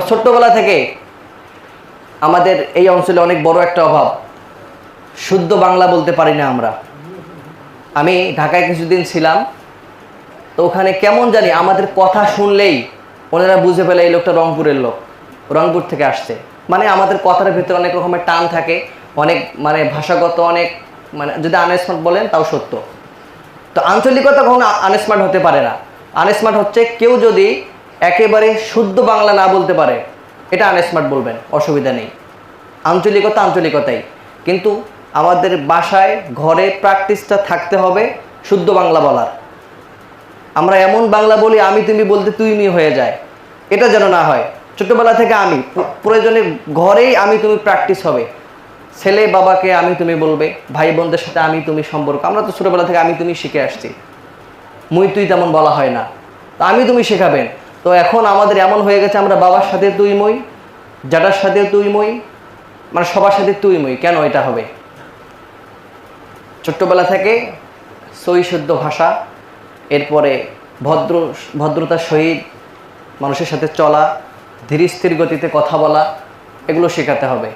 ছোট্টবেলা থেকে আমাদের এই অঞ্চলে অনেক বড় একটা অভাব, শুদ্ধ বাংলা বলতে পারি না আমরা। আমি ঢাকায় কিছুদিন ছিলাম, তো ওখানে কেমন জানি আমাদের কথা শুনলেই ওনারা বুঝে ফেলে এই লোকটা রংপুরের লোক, রংপুর থেকে আসছে। মানে আমাদের কথার ভিতরে অনেক রকমের টান থাকে, অনেক মানে ভাষাগত অনেক মানে যদি আনস্মার্ট বলেন তাও সত্য। তো আঞ্চলিকতা কখনো আনস্মার্ট হতে পারে না। আনস্মার্ট হচ্ছে কেউ যদি একেবারে শুদ্ধ বাংলা না বলতে পারে, এটা আনস্মার্ট বলবেন, অসুবিধা নেই। আঞ্চলিকতা আঞ্চলিকতাই, কিন্তু আমাদের বাসায় ঘরে প্র্যাকটিসটা থাকতে হবে শুদ্ধ বাংলা বলার। আমরা এমন বাংলা বলি আমি তুমি বলতে তুইমি হয়ে যায়, এটা যেন না হয়। ছোটবেলা থেকে আমি প্রয়োজনে ঘরেই আমি তুমি প্র্যাকটিস হবে। ছেলে বাবাকে আমি তুমি বলবে, ভাই বোনদের সাথে আমি তুমি সম্পর্ক। আমরা তো ছোটবেলা থেকে আমি তুমি শিখে আসছি, মুই তুই তেমন বলা হয় না, তো আমি তুমি শেখাবেন। তো এখন আমাদের এমন হয়ে গেছে আমরা বাবার সাথে তুই মই, জ্যাঠার সাথে তুই মই, মানে সবার সাথে তুই মই। কেন এটা হবে? ছোট্টবেলা থেকে সই শুদ্ধ ভাষা, এরপরে ভদ্রতার সহিত মানুষের সাথে চলা, ধীর স্থির গতিতে কথা বলা, এগুলো শেখাতে হবে।